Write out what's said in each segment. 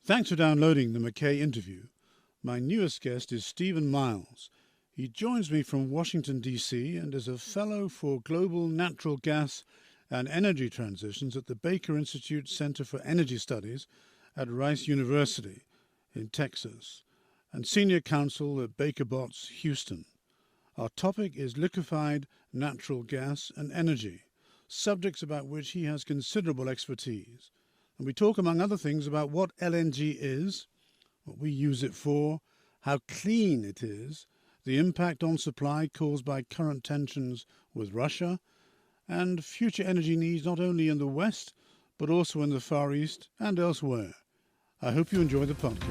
Thanks for downloading the McKay interview. My newest guest is Stephen Miles. He joins me from Washington, D.C. and is a fellow for global natural gas and energy transitions at the Baker Institute Center for Energy Studies at Rice University in Texas and senior counsel at Baker Botts, Houston. Our topic is liquefied natural gas and energy, subjects about which he has considerable expertise. And we talk, among other things, about what LNG is, what we use it for, how clean it is, the impact on supply caused by current tensions with Russia, and future energy needs not only in the West, but also in the Far East and elsewhere. I hope you enjoy the podcast.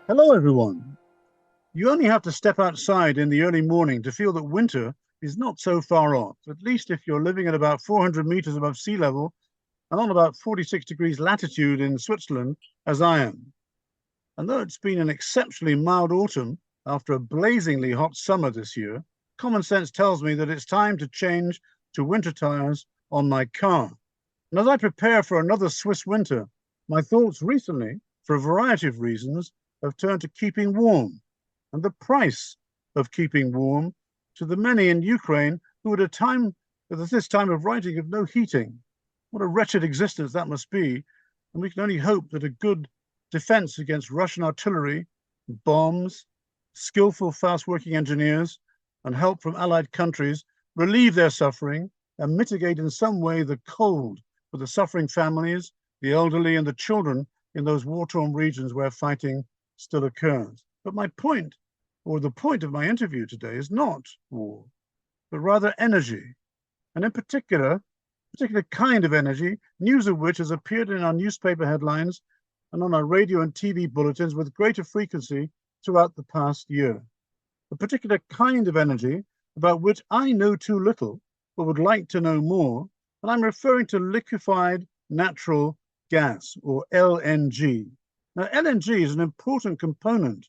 Hello, everyone. You only have to step outside in the early morning to feel that winter is not so far off, at least if you're living at about 400 meters above sea level and on about 46 degrees latitude in Switzerland, as I am. And though it's been an exceptionally mild autumn after a blazingly hot summer this year, common sense tells me that it's time to change to winter tires on my car. And as I prepare for another Swiss winter, my thoughts recently, for a variety of reasons, have turned to keeping warm and the price of keeping warm to the many in Ukraine who at this time of writing have no heating. What a wretched existence that must be, and we can only hope that a good defense against Russian artillery, bombs, skillful fast-working engineers, and help from allied countries relieve their suffering and mitigate in some way the cold for the suffering families, the elderly, and the children in those war-torn regions where fighting still occurs. But my point, or the point of my interview today, is not war, but rather energy, and in particular kind of energy, news of which has appeared in our newspaper headlines and on our radio and TV bulletins with greater frequency throughout the past year. A particular kind of energy about which I know too little, but would like to know more, and I'm referring to liquefied natural gas, or LNG. Now, LNG is an important component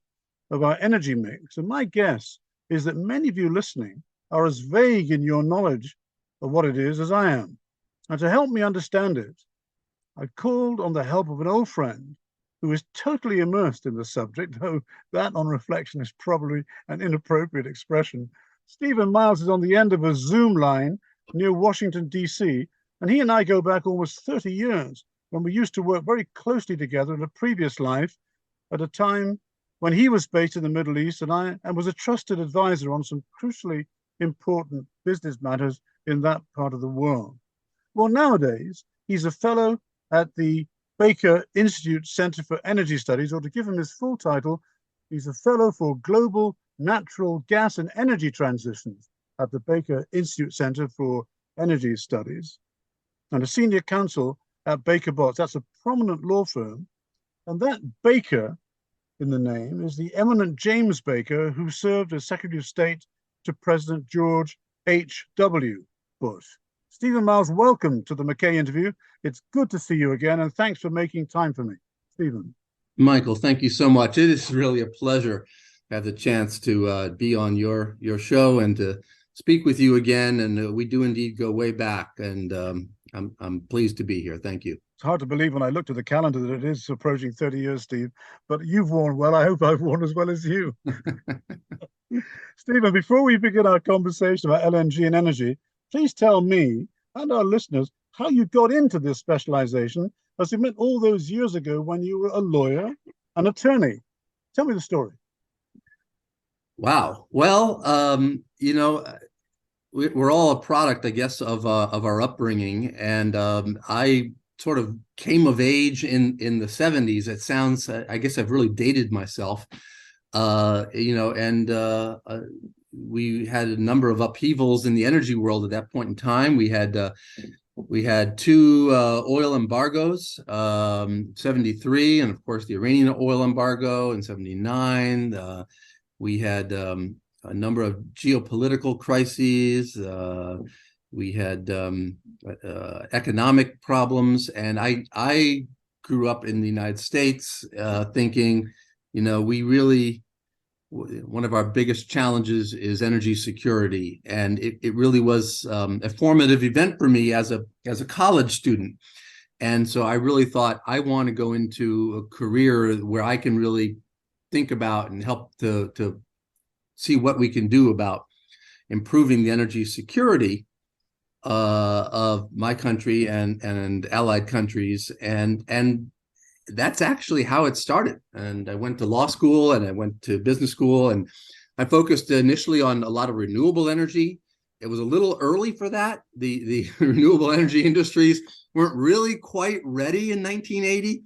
of our energy mix, and my guess is that many of you listening are as vague in your knowledge of what it is as I am. And to help me understand it, I called on the help of an old friend who is totally immersed in the subject, though that on reflection is probably an inappropriate expression. Stephen Miles is on the end of a Zoom line near Washington, D.C., and he and I go back almost 30 years when we used to work very closely together in a previous life at a time when he was based in the Middle East and was a trusted advisor on some crucially important business matters in that part of the world. Well, nowadays, he's a fellow at the Baker Institute Center for Energy Studies, or to give him his full title, he's a fellow for global natural gas and energy transitions at the Baker Institute Center for Energy Studies, and a senior counsel at Baker Botts. That's a prominent law firm. And that Baker in the name is the eminent James Baker, who served as Secretary of State to President George H.W. Bush. Stephen Miles, welcome to the McKay interview. It's good to see you again, and thanks for making time for me. Stephen. Michael, thank you so much. It is really a pleasure to have the chance to be on your show and to speak with you again. And we do indeed go way back, and I'm pleased to be here. Thank you. It's hard to believe when I looked at the calendar that it is approaching 30 years, Steve, but you've worn well. I hope I've worn as well as you. Stephen, before we begin our conversation about LNG and energy, please tell me and our listeners how you got into this specialization, as you meant all those years ago when you were a lawyer, an attorney. Tell me the story. Wow. Well, we're all a product, I guess, of our upbringing, and I sort of came of age in the 70s. It sounds, I guess I've really dated myself, we had a number of upheavals in the energy world at that point in time. We had two oil embargoes, 73, and of course the Iranian oil embargo in 79. We had a number of geopolitical crises. We had economic problems, and I grew up in the United States thinking, we really one of our biggest challenges is energy security, and it really was a formative event for me as a college student. And so I really thought I want to go into a career where I can really think about and help to see what we can do about improving the energy security of my country and allied countries, and that's actually how it started. And I went to law school and I went to business school, and I focused initially on a lot of renewable energy. It was a little early for that. The renewable energy industries weren't really quite ready in 1980.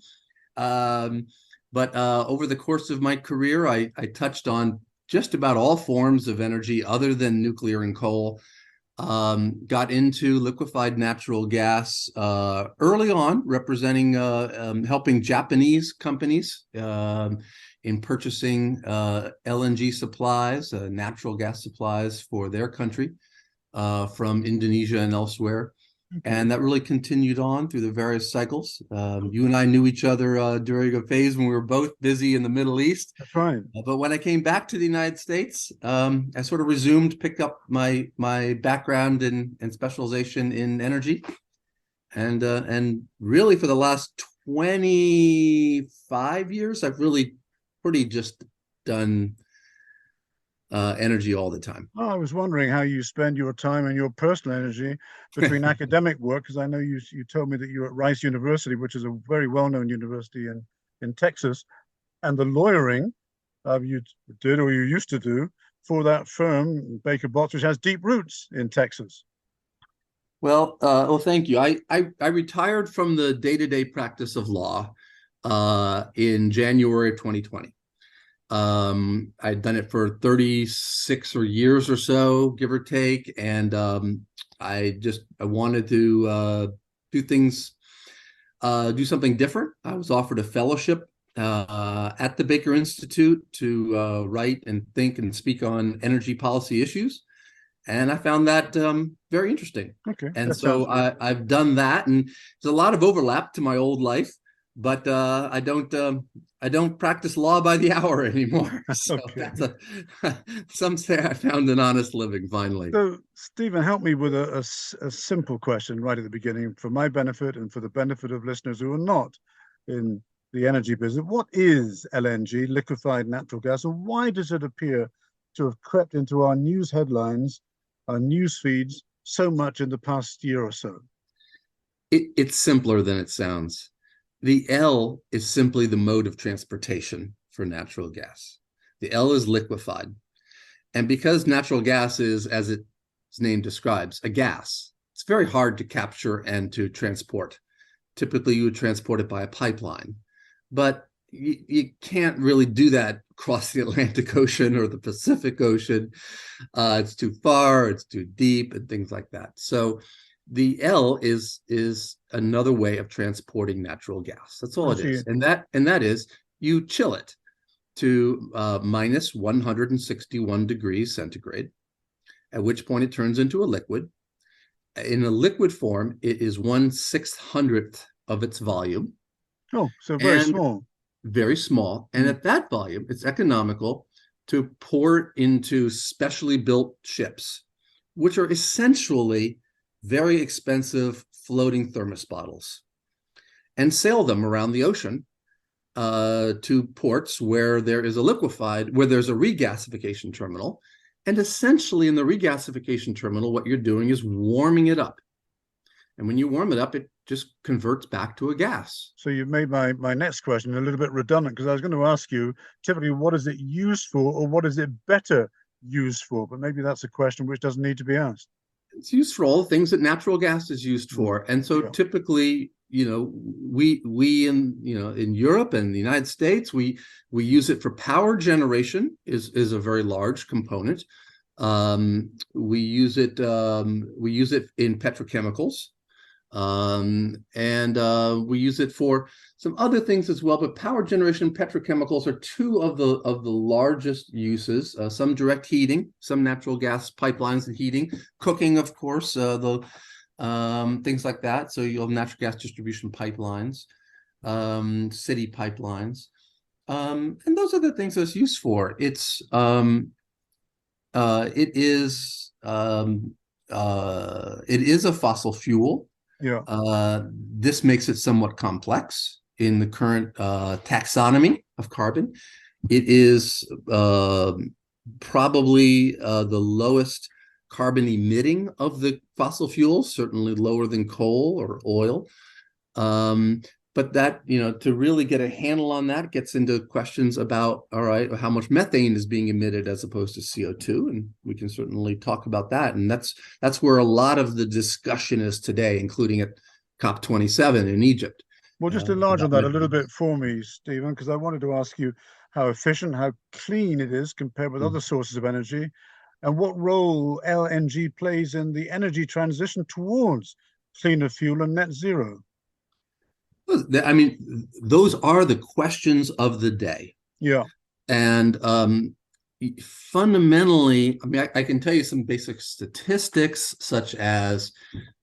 But over the course of my career, I touched on just about all forms of energy other than nuclear and coal. Got into liquefied natural gas early on, representing helping Japanese companies in purchasing LNG supplies, natural gas supplies for their country from Indonesia and elsewhere. And that really continued on through the various cycles. You and I knew each other during a phase when we were both busy in the Middle East. That's right. But when I came back to the United States, I sort of resumed, picked up my background and specialization in energy, and really for the last 25 years, I've really pretty just done energy all the time. Oh, I was wondering how you spend your time and your personal energy between academic work, because I know you told me that you're at Rice University, which is a very well-known university in Texas, and the lawyering you did or you used to do for that firm, Baker Botts, which has deep roots in Texas. Well, thank you. I retired from the day-to-day practice of law in January of 2020. I'd done it for 36 years or so, give or take, and I wanted to do something different. I was offered a fellowship at the Baker Institute to write and think and speak on energy policy issues, and I found that very interesting. Okay, and so I've done that, and there's a lot of overlap to my old life, but I don't practice law by the hour anymore. So okay. Some say I found an honest living finally. So, Stephen, help me with a simple question right at the beginning for my benefit and for the benefit of listeners who are not in the energy business. What is LNG, liquefied natural gas, and why does it appear to have crept into our news headlines, our news feeds so much in the past year or so? It's simpler than it sounds. The L is simply the mode of transportation for natural gas. The L is liquefied. And because natural gas is, as its name describes, a gas, it's very hard to capture and to transport. Typically, you would transport it by a pipeline. But you can't really do that across the Atlantic Ocean or the Pacific Ocean. It's too far, it's too deep, and things like that. So the L is another way of transporting natural gas. That's all it is. And that is you chill it to minus 161 degrees centigrade, at which point it turns into a liquid. In a liquid form, it is 1/600th of its volume. Oh, so very small. Very small. And at that volume, it's economical to pour it into specially built ships, which are essentially very expensive floating thermos bottles, and sail them around the ocean to ports where there's a regasification terminal. And essentially in the regasification terminal, what you're doing is warming it up. And when you warm it up, it just converts back to a gas. So you've made my next question a little bit redundant, because I was going to ask you, typically, what is it used for, or what is it better used for? But maybe that's a question which doesn't need to be asked. It's used for all the things that natural gas is used for. And so typically, we in Europe and the United States, we use it for power generation is a very large component. We use it in petrochemicals. We use it for some other things as well, but power generation, petrochemicals are two of the largest uses. Some direct heating, some natural gas pipelines and heating, cooking, of course, things like that. So you'll have natural gas distribution pipelines, city pipelines. And those are the things it's used for. It is a fossil fuel. Yeah. This makes it somewhat complex in the current taxonomy of carbon. It is probably the lowest carbon emitting of the fossil fuels, certainly lower than coal or oil. But that, to really get a handle on that gets into questions about, all right, how much methane is being emitted as opposed to CO2, and we can certainly talk about that. And that's where a lot of the discussion is today, including at COP27 in Egypt. Well, just enlarge on that a little Methane. bit for me, Stephen, because I wanted to ask you how efficient, how clean it is compared with other sources of energy, and what role LNG plays in the energy transition towards cleaner fuel and net zero. I mean, those are the questions of the day. Yeah. And fundamentally, I mean, I can tell you some basic statistics, such as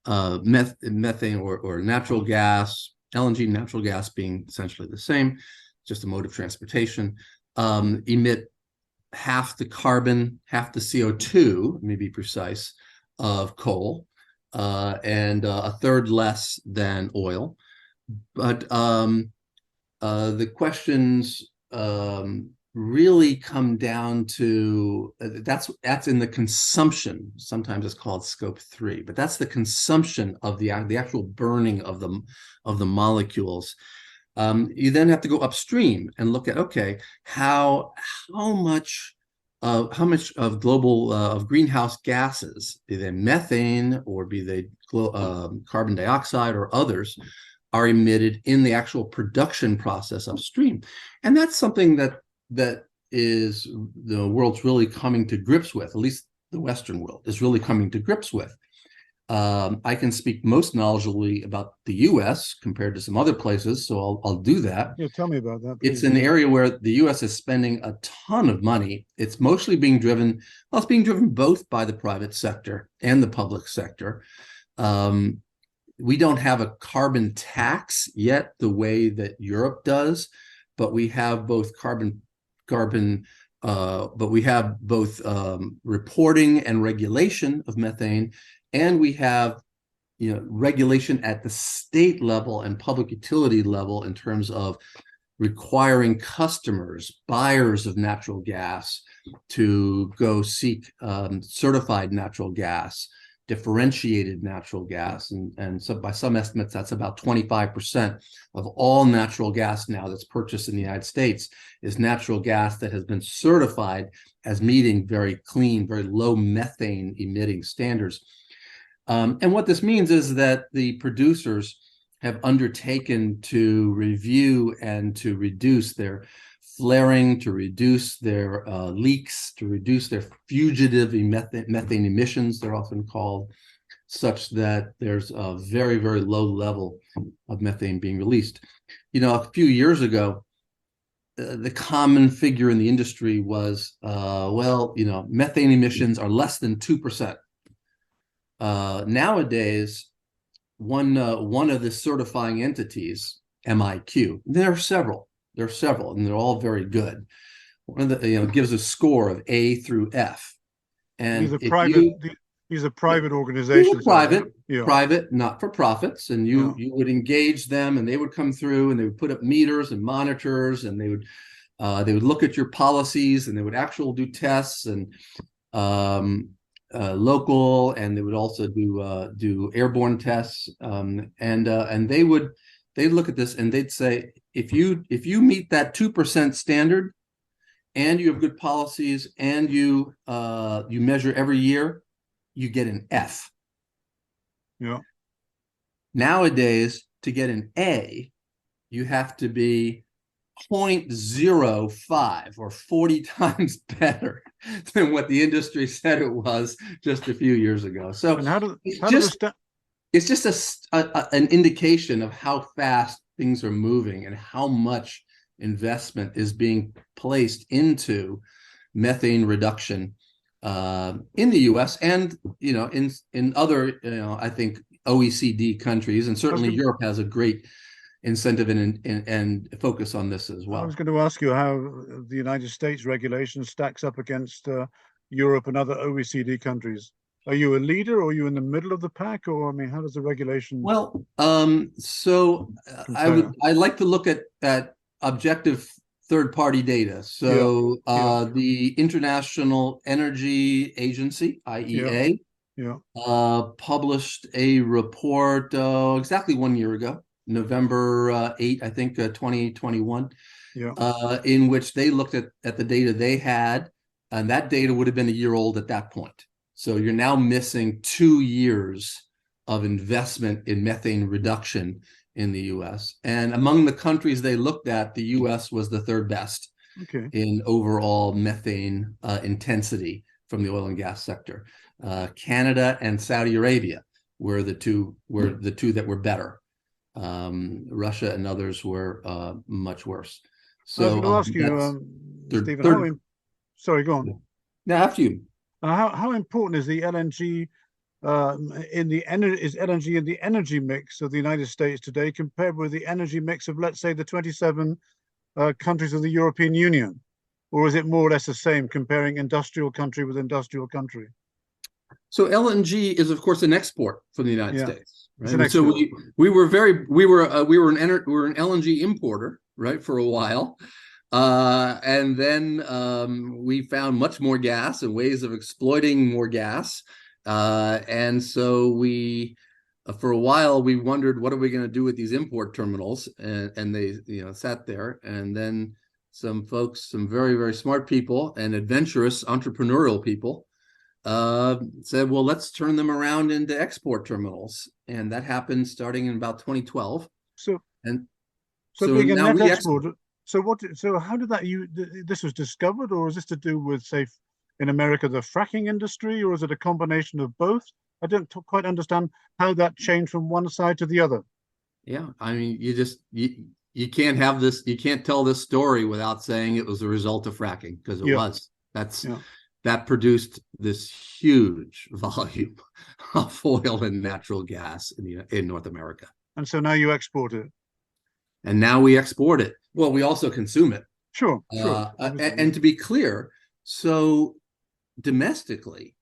methane or natural gas, LNG, natural gas being essentially the same, just a mode of transportation, emit half the carbon, half the CO2, let me be precise, of coal, and a third less than oil. But the questions really come down to that's in the consumption. Sometimes it's called scope 3, but that's the consumption of the actual burning of the molecules. You then have to go upstream and look at, okay, how much of global of greenhouse gases, be they methane or be they carbon dioxide or others, are emitted in the actual production process upstream. And that's something that is the world's really coming to grips with, at least the Western world is really coming to grips with. I can speak most knowledgeably about the US compared to some other places, so I'll do that. Yeah, tell me about that, please. It's an area where the US is spending a ton of money. It's mostly being driven, well, it's being driven both by the private sector and the public sector. We don't have a carbon tax yet the way that Europe does, but we have both but we have both reporting and regulation of methane, and we have regulation at the state level and public utility level in terms of requiring customers, buyers of natural gas, to go seek certified natural gas, differentiated natural gas, and so by some estimates that's about 25% of all natural gas now that's purchased in the United States is natural gas that has been certified as meeting very clean, very low methane emitting standards. And what this means is that the producers have undertaken to review and to reduce their flaring, to reduce their leaks, to reduce their fugitive methane emissions, they're often called, such that there's a very, very low level of methane being released. A few years ago, the common figure in the industry was, methane emissions are less than 2%. Nowadays, one of the certifying entities, MIQ, there are several, and they're all very good. One of the gives a score of A through F, and these are private organizations. Private, not for profits, and you would engage them, and they would come through, and they would put up meters and monitors, and they would look at your policies, and they would actually do tests and local, and they would also do airborne tests, and they'd look at this and they'd say, if you meet that 2% standard and you have good policies and you measure every year, you get an F. Yeah. Nowadays, to get an A, you have to be 0.05 or 40 times better than what the industry said it was just a few years ago. So it's just an indication of how fast things are moving and how much investment is being placed into methane reduction in the US and in other I think OECD countries, and certainly Europe has a great incentive and focus on this as I was well. going to ask you how the United States regulation stacks up against Europe and other OECD countries. Are you a leader, or are you in the middle of the pack, or I mean, how does the regulation Well, compare? I like to look at objective third-party data. Yeah, So yeah, the International Energy Agency, yeah, IEA, yeah, published a report exactly 1 year ago, November 8, I think, 2021, yeah. in which they looked at the data they had, and that data would have been a year old at that point. So you're now missing 2 years of investment in methane reduction in the US. And among the countries they looked at, the US was the third best Okay. in overall methane intensity from the oil and gas sector. Canada and Saudi Arabia were the two that were better. Russia and others were much worse. I was going So to ask you, that's Stephen, third. sorry, go on. Now after you. How important is the LNG is LNG in the energy mix of the United States today compared with the energy mix of, let's say, the 27 countries of the European Union? Or is it more or less the same, comparing industrial country with industrial country? So LNG is, of course, an export from the United Yeah, States, it's right? an And so export. we were an LNG importer, right, for a while, and then we found much more gas and ways of exploiting more gas, and so we. For a while, we wondered, what are we going to do with these import terminals? And they, sat there. And then some folks, some very, very smart people and adventurous entrepreneurial people said, well, let's turn them around into export terminals. And that happened starting in about 2012. So, And so so being a now net we export. export. So how did that this was discovered, or is this to do with, say, in America, the fracking industry, or is it a combination of both? I don't quite understand how that changed from one side to the other. Yeah, I mean, you can't have this, you can't tell this story without saying it was a result of fracking, because it Yeah, was. yeah. That produced this huge volume of oil and natural gas in North America. And so now you export it. And now we export it. Well, we also consume it. Sure, sure. Obviously, yeah. And to be clear, so domestically,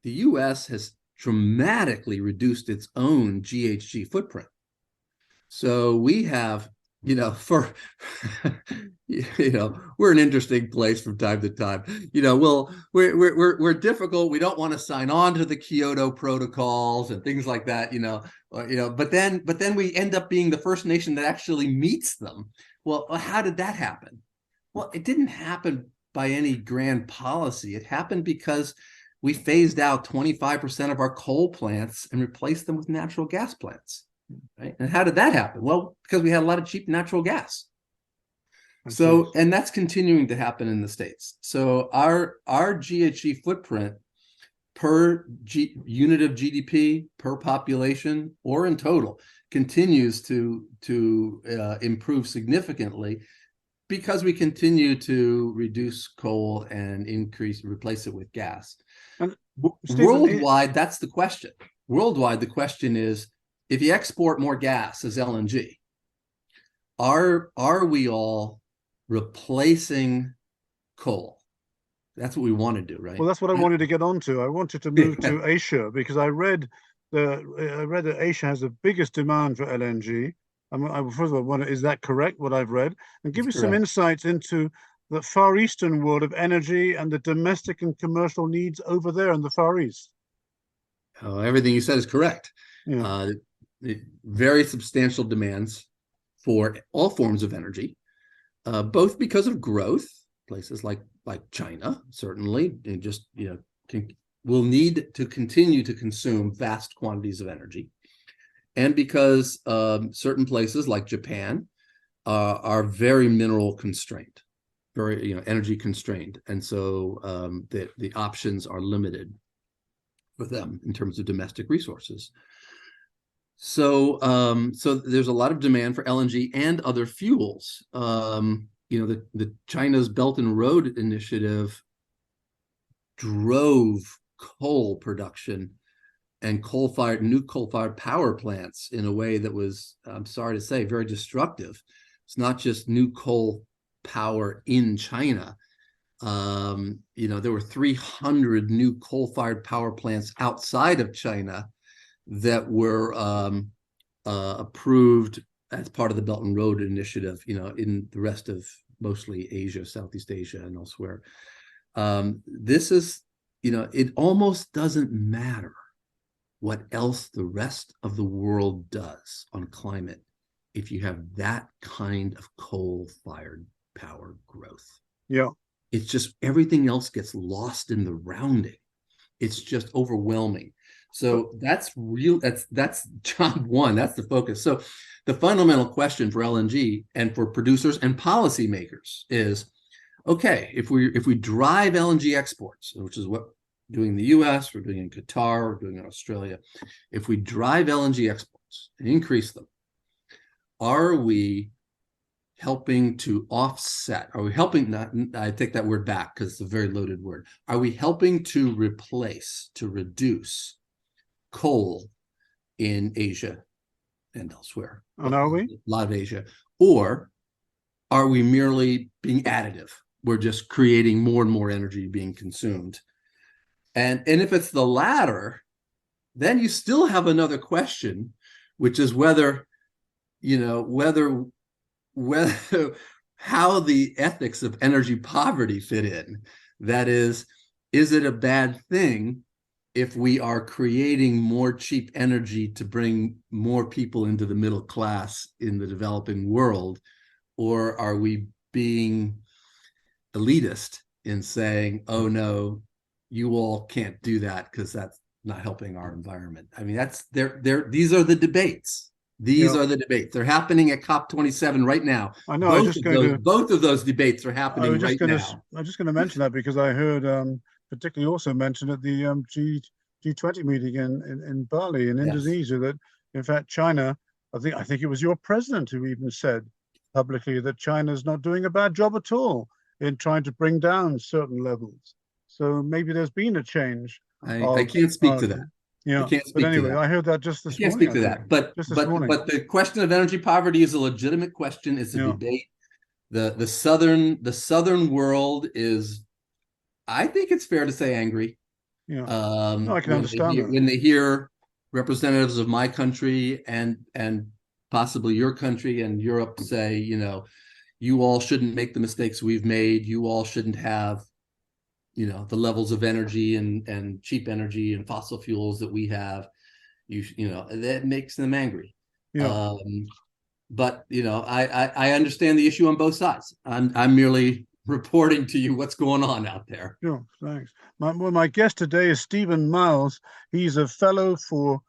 the US has dramatically reduced its own GHG footprint. So we have, for we're an interesting place from time to time. We're difficult. We don't want to sign on to the Kyoto protocols and things like that. But then we end up being the first nation that actually meets them. Well, how did that happen? Well, it didn't happen by any grand policy. It happened because we phased out 25% of our coal plants and replaced them with natural gas plants. Right? And how did that happen? Well, because we had a lot of cheap natural gas. So, and that's continuing to happen in the States. So our GHG footprint per unit of GDP, per population, or in total, continues to improve significantly because we continue to reduce coal and replace it with gas. And Stephen, worldwide, that's the question. Worldwide, the question is, if you export more gas as LNG, are we all replacing coal? That's what we want to do, right? Well, that's what I wanted to get onto. I wanted to move to Asia, because I read that Asia has the biggest demand for LNG. First of all, is that correct, what I've read? And give me some insights into the Far Eastern world of energy and the domestic and commercial needs over there in the Far East. Oh, everything you said is correct. Yeah. Very substantial demands for all forms of energy, both because of growth. Places like China certainly, and just will need to continue to consume vast quantities of energy, and because certain places like Japan are very mineral constrained, very energy constrained, and so the options are limited for them in terms of domestic resources. So there's a lot of demand for LNG and other fuels. The China's Belt and Road Initiative drove coal production and new coal-fired power plants in a way that was, I'm sorry to say, very destructive. It's not just new coal power in China. There were 300 new coal-fired power plants outside of China that were approved as part of the Belt and Road Initiative, in the rest of mostly Asia, Southeast Asia, and elsewhere. This is, it almost doesn't matter what else the rest of the world does on climate if you have that kind of coal-fired power growth. Yeah. It's just everything else gets lost in the rounding. It's just overwhelming. So that's real. That's job one. That's the focus. So the fundamental question for LNG and for producers and policymakers is, okay, if we drive LNG exports, which is what we're doing in the US, we're doing in Qatar, we're doing in Australia, if we drive LNG exports and increase them, are we helping to offset? Are we helping? Not, I take that word back because it's a very loaded word. Are we helping to replace, to reduce coal in Asia and elsewhere? And are we? A lot of Asia. Or are we merely being additive? We're just creating more and more energy being consumed. And if it's the latter, then you still have another question, which is whether how the ethics of energy poverty fit in. That is it a bad thing if we are creating more cheap energy to bring more people into the middle class in the developing world? Or are we being elitist in saying, oh no, you all can't do that because that's not helping our environment? I mean, these are the debates. These are the debates. They're happening at COP27 right now. I know. Both of those debates are happening right now. I was just going to mention that because I heard particularly also mentioned at the G20 meeting in Bali in Indonesia that in fact China, I think it was your president who even said publicly that China's not doing a bad job at all in trying to bring down certain levels. So maybe there's been a change. I can't speak to that. Yeah, but anyway, I heard that just this morning. I can't speak to that, but the question of energy poverty is a legitimate question. It's a debate. The southern world is, I think it's fair to say, angry. Yeah, I can understand that. When they hear representatives of my country and possibly your country and Europe say, you all shouldn't make the mistakes we've made. You all shouldn't have the levels of energy and cheap energy and fossil fuels that we have, that makes them angry. Yeah. But I understand the issue on both sides. I'm merely reporting to you what's going on out there. Sure, thanks. My guest today is Stephen Miles. He's a fellow for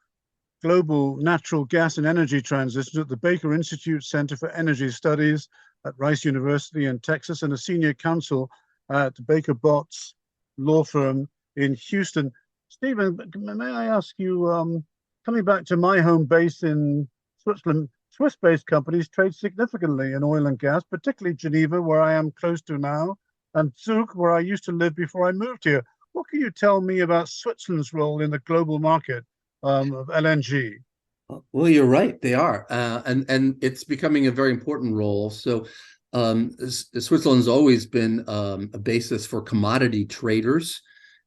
Global Natural Gas and Energy Transition at the Baker Institute Center for Energy Studies at Rice University in Texas, and a senior counsel at Baker Botts law firm in Houston. Stephen, may I ask you, coming back to my home base in Switzerland, Swiss-based companies trade significantly in oil and gas, particularly Geneva, where I am close to now, and Zug, where I used to live before I moved here. What can you tell me about Switzerland's role in the global market of LNG? Well, you're right. They are, and it's becoming a very important role. So Switzerland's always been a basis for commodity traders,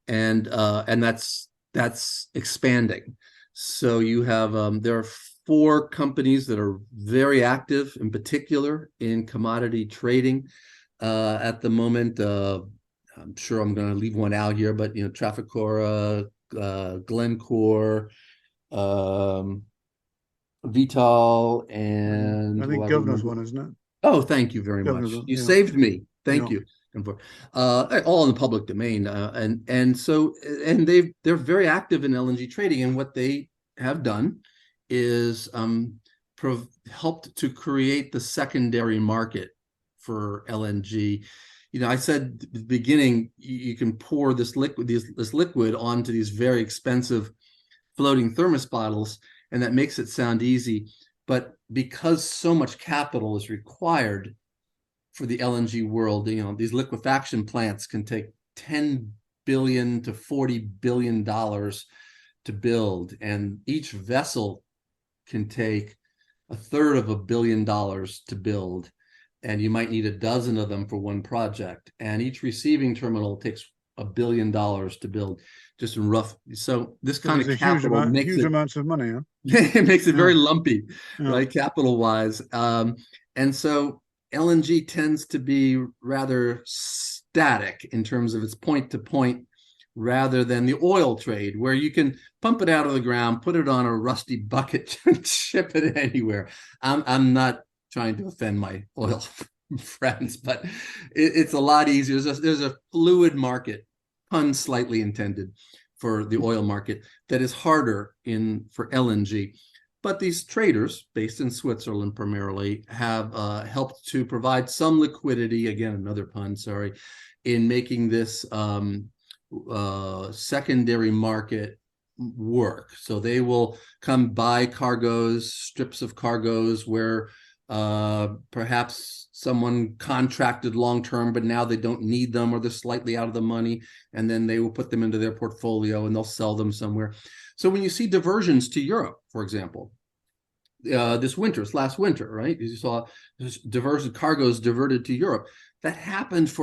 and that's expanding. So you have there are 4 companies that are very active, in particular in commodity trading at the moment. I'm sure I'm going to leave one out here, but Trafigura, Glencore, Vital, and I think Governor's one, isn't it? Oh, thank you very much. You saved me. Thank you. All in the public domain, and so they're very active in LNG trading, and what they have done is helped to create the secondary market for LNG. I said at the beginning, you can pour this liquid onto these very expensive floating thermos bottles, and that makes it sound easy. But because so much capital is required for the LNG world, these liquefaction plants can take $10 billion to $40 billion to build, and each vessel can take $250 million to build, and you might need a dozen of them for one project. And each receiving terminal takes $1 billion to build, just in rough. So this kind of capital makes huge it amounts of money. Huh? it makes it Yeah. very lumpy, Yeah. right? Capital wise. And so LNG tends to be rather static in terms of its point to point, rather than the oil trade, where you can pump it out of the ground, put it on a rusty bucket, and ship it anywhere. I'm not trying to offend my oil friends, but it's a lot easier. There's a fluid market, pun slightly intended, for the oil market that is harder for LNG. But these traders, based in Switzerland primarily, have helped to provide some liquidity, again, another pun, sorry, in making this secondary market work. So they will come buy cargoes, strips of cargoes where perhaps someone contracted long-term, but now they don't need them, or they're slightly out of the money, and then they will put them into their portfolio and they'll sell them somewhere. So when you see diversions to Europe, for example, this last winter, right? You saw cargoes diverted to Europe. That happened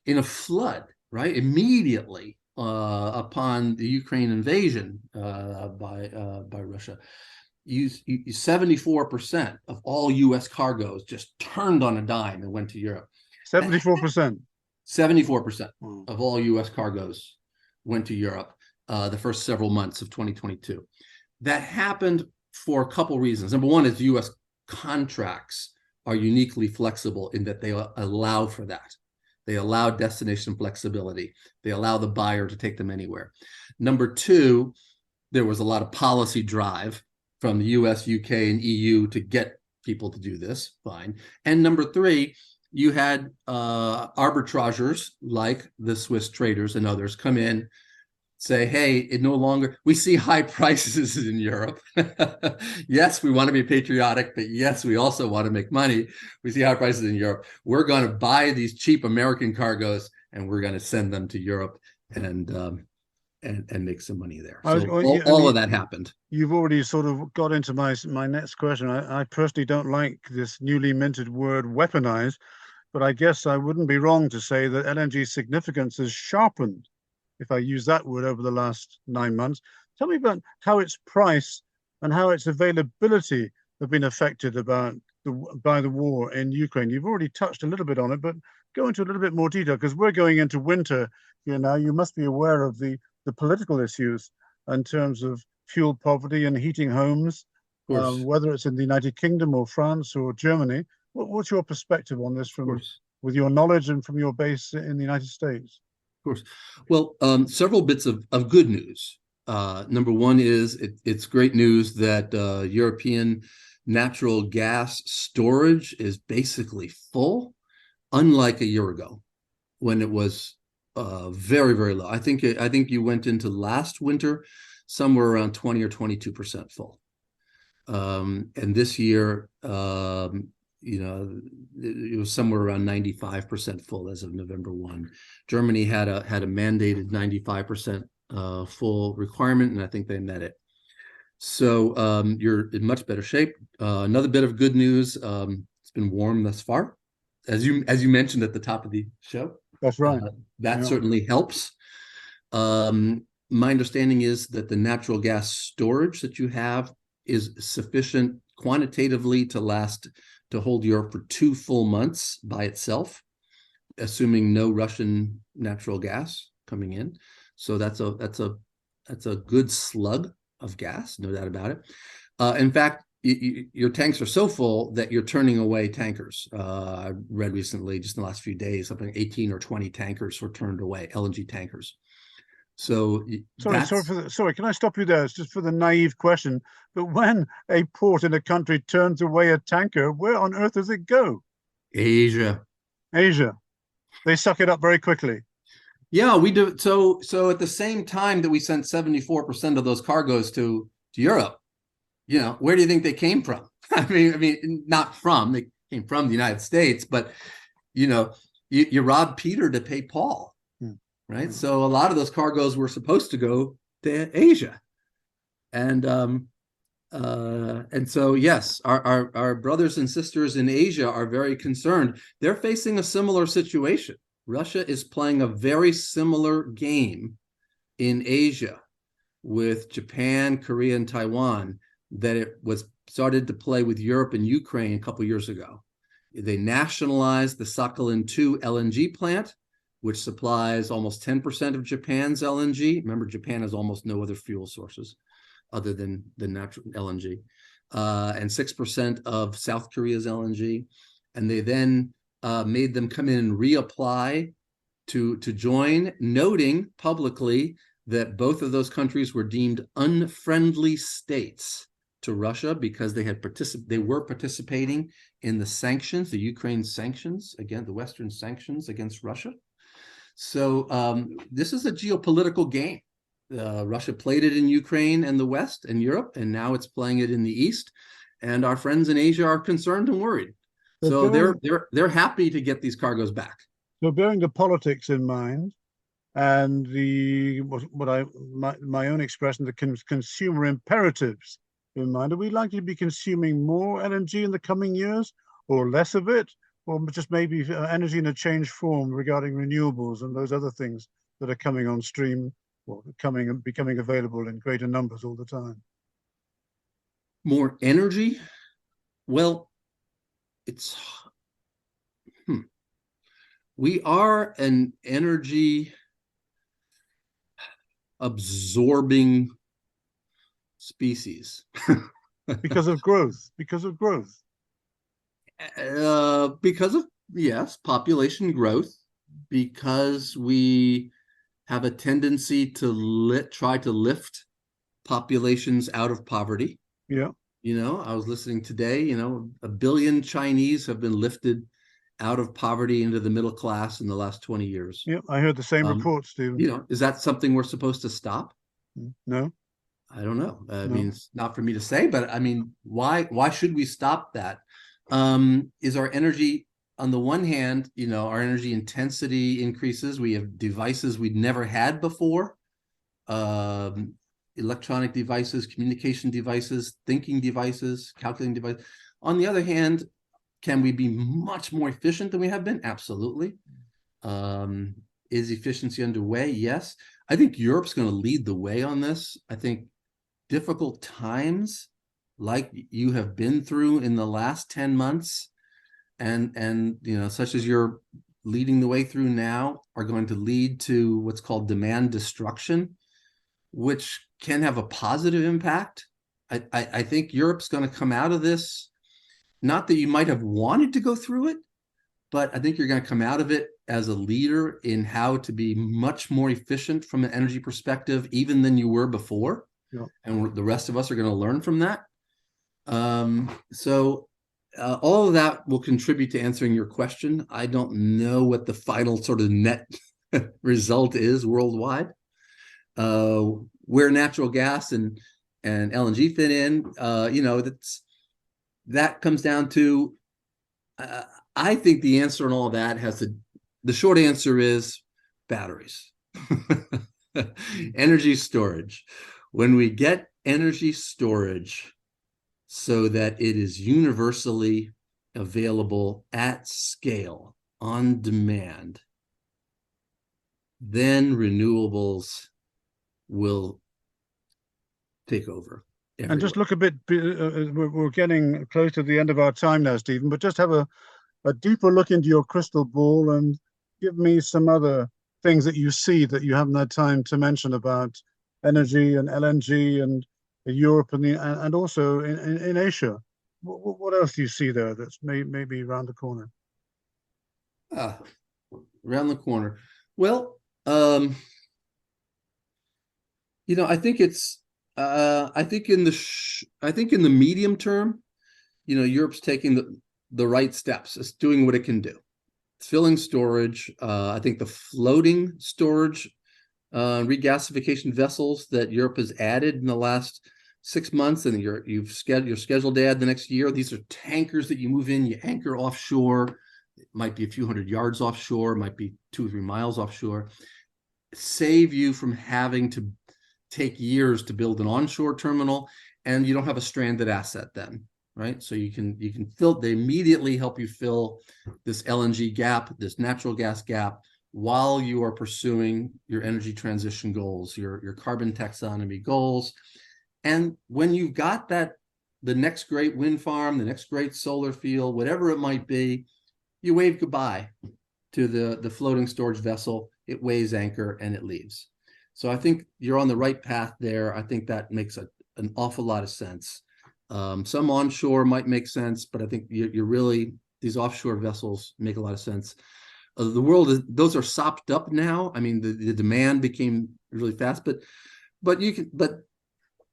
in a flood, right? Immediately upon the Ukraine invasion by Russia. 74% of all U.S. cargoes just turned on a dime and went to Europe. 74%. 74% of all U.S. cargoes went to Europe the first several months of 2022. That happened for a couple reasons. Number one is U.S. contracts are uniquely flexible in that they allow for that. They allow destination flexibility. They allow the buyer to take them anywhere. Number two, there was a lot of policy drive from the US, UK, and EU to get people to do this, fine. And number three, you had arbitrageurs like the Swiss traders and others come in, say, hey, we see high prices in Europe. Yes, we want to be patriotic, but yes, we also want to make money. We see high prices in Europe. We're going to buy these cheap American cargoes, and we're going to send them to Europe and make some money there. So all of that happened. You've already sort of got into my next question. I personally don't like this newly minted word weaponized, but I guess I wouldn't be wrong to say that LNG's significance has sharpened, if I use that word, over the last 9 months. Tell me about how its price and how its availability have been affected by the war in Ukraine. You've already touched a little bit on it, but go into a little bit more detail, because we're going into winter here now. You must be aware of the political issues in terms of fuel poverty and heating homes, whether it's in the United Kingdom or France or Germany. What's your perspective on this with your knowledge and from your base in the United States? Of course. Well, several bits of good news. Number one is it's great news that European natural gas storage is basically full, unlike a year ago when it was very, very low. I think you went into last winter somewhere around 20 or 22% full. And this year, it was somewhere around 95% full as of November 1. Germany had a mandated 95% full requirement, and I think they met it. So you're in much better shape. Another bit of good news: it's been warm thus far, as you mentioned at the top of the show. That's right. That certainly helps. My understanding is that the natural gas storage that you have is sufficient quantitatively to hold Europe for 2 full months by itself, assuming no Russian natural gas coming in. So that's a good slug of gas, no doubt about it. In fact, your tanks are so full that you're turning away tankers. I read recently, just in the last few days, something 18 or 20 tankers were turned away, LNG tankers. So sorry, can I stop you there? It's just for the naive question. But when a port in a country turns away a tanker, where on earth does it go? Asia. They suck it up very quickly. Yeah, we do. So at the same time that we sent 74% of those cargoes to Europe, where do you think they came from? I mean, not from, they came from the United States, but you robbed Peter to pay Paul, right? So a lot of those cargoes were supposed to go to Asia. And so, yes, our brothers and sisters in Asia are very concerned. They're facing a similar situation. Russia is playing a very similar game in Asia with Japan, Korea, and Taiwan that it was started to play with Europe and Ukraine a couple years ago. They nationalized the Sakhalin-2 LNG plant, which supplies almost 10% of Japan's LNG. Remember, Japan has almost no other fuel sources other than the natural LNG, and 6% of South Korea's LNG. And they then made them come in and reapply to join, noting publicly that both of those countries were deemed unfriendly states to Russia because they were participating in the sanctions, the Ukraine sanctions, again, the Western sanctions against Russia. So this is a geopolitical game. Russia played it in Ukraine and the West and Europe, and now it's playing it in the East. And our friends in Asia are concerned and worried. So they're happy to get these cargoes back. So bearing the politics in mind, and my own expression, the consumer imperatives in mind, are we likely to be consuming more LNG in the coming years, or less of it, or just maybe energy in a changed form regarding renewables and those other things that are coming on stream, or becoming available in greater numbers all the time? More energy? Well, we are an energy absorbing species. Because of growth. Because of, yes, population growth, because we have a tendency to try to lift populations out of poverty. Yeah. I was listening today, 1 billion Chinese have been lifted out of poverty into the middle class in the last 20 years. Yeah, I heard the same report, Stephen. Is that something we're supposed to stop? No. I don't know. I No. mean, it's not for me to say, but I mean, why should we stop that? Is our energy, on the one hand, our energy intensity increases. We have devices we'd never had before. Electronic devices, communication devices, thinking devices, calculating devices. On the other hand, can we be much more efficient than we have been? Absolutely. Is efficiency underway? Yes. I think Europe's going to lead the way on this. I think difficult times like you have been through in the last 10 months and such as you're leading the way through now are going to lead to what's called demand destruction, which can have a positive impact. I think Europe's going to come out of this. Not that you might have wanted to go through it, but I think you're going to come out of it as a leader in how to be much more efficient from an energy perspective, even than you were before. Yeah. And the rest of us are going to learn from that. So all of that will contribute to answering your question. I don't know what the final sort of net result is worldwide. Where natural gas and LNG fit in, that comes down to, I think the answer in all of that the short answer is batteries. Energy storage. When we get energy storage so that it is universally available at scale, on demand, then renewables will take over everywhere. And just look a bit, we're getting close to the end of our time now, Stephen, but just have a deeper look into your crystal ball and give me some other things that you see that you haven't had time to mention about energy and LNG and Europe and also in Asia. What else do you see there that's maybe around the corner? Around the corner. Well, I think it's I think in the medium term, Europe's taking the right steps. It's doing what it can do. It's filling storage. I think the floating storage regasification vessels that Europe has added in the last 6 months, and you're scheduled to add the next year. These are tankers that you move in, you anchor offshore. It might be a few hundred yards offshore, it might be 2 or 3 miles offshore. Save you from having take years to build an onshore terminal, and you don't have a stranded asset then, right? So you can fill, they immediately help you fill this LNG gap, this natural gas gap, while you are pursuing your energy transition goals, your carbon taxonomy goals. And when you've got that, the next great wind farm, the next great solar field, whatever it might be, you wave goodbye to the floating storage vessel. It weighs anchor and it leaves. So I think you're on the right path there. I think that makes an awful lot of sense. Some onshore might make sense, but I think you're really, these offshore vessels make a lot of sense. The world is, those are sopped up now. I mean, the demand became really fast, but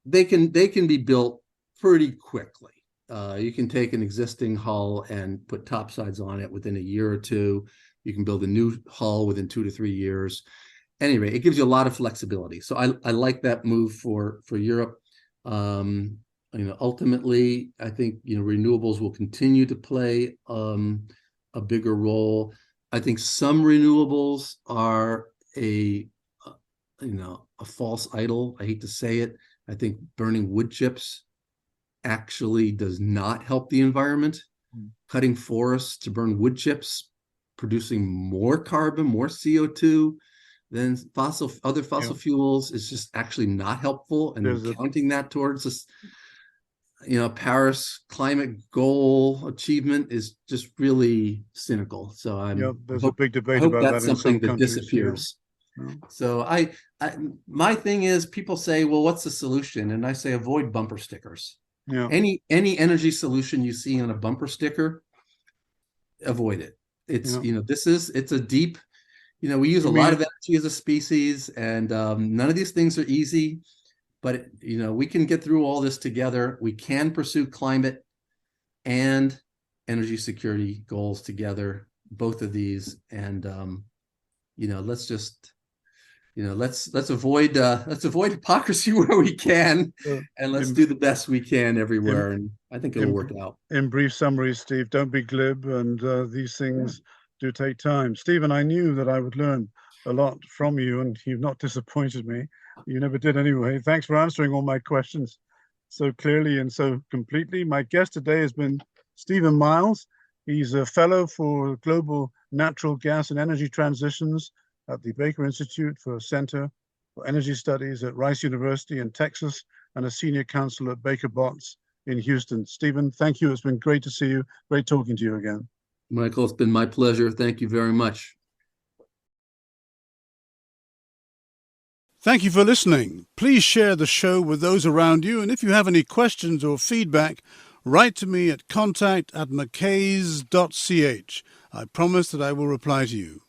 they can be built pretty quickly. You can take an existing hull and put topsides on it within a year or two. You can build a new hull within 2 to 3 years. Anyway, it gives you a lot of flexibility. So I like that move for Europe. Ultimately, I think renewables will continue to play a bigger role. I think some renewables are a false idol. I hate to say it. I think burning wood chips actually does not help the environment. Cutting forests to burn wood chips, producing more carbon, more CO2 than other fossil fuels is just actually not helpful. And counting that towards this, Paris climate goal achievement is just really cynical. So there's a big debate about that in some countries. Disappears. So my thing is, people say, well, what's the solution? And I say, avoid bumper stickers. Any energy solution you see on a bumper sticker, avoid it. It's it's a deep, we use a lot of energy as a species, and none of these things are easy, but we can get through all this together. We can pursue climate and energy security goals together, both of these, and let's just let's avoid hypocrisy where we can, and let's do the best we can everywhere. And I think it'll work out. In brief summary, Steve, don't be glib, and these things do take time. Stephen, I knew that I would learn a lot from you, and you've not disappointed me. You never did anyway. Thanks for answering all my questions so clearly and so completely. My guest today has been Stephen Miles. He's a fellow for Global Natural Gas and Energy Transitions at the Baker Institute for Center for Energy Studies at Rice University in Texas, and a senior counsel at Baker Botts in Houston. Stephen, thank you. It's been great to see you. Great talking to you again. Michael, it's been my pleasure. Thank you very much. Thank you for listening. Please share the show with those around you, and if you have any questions or feedback, write to me at contact@mackays.ch. I promise that I will reply to you.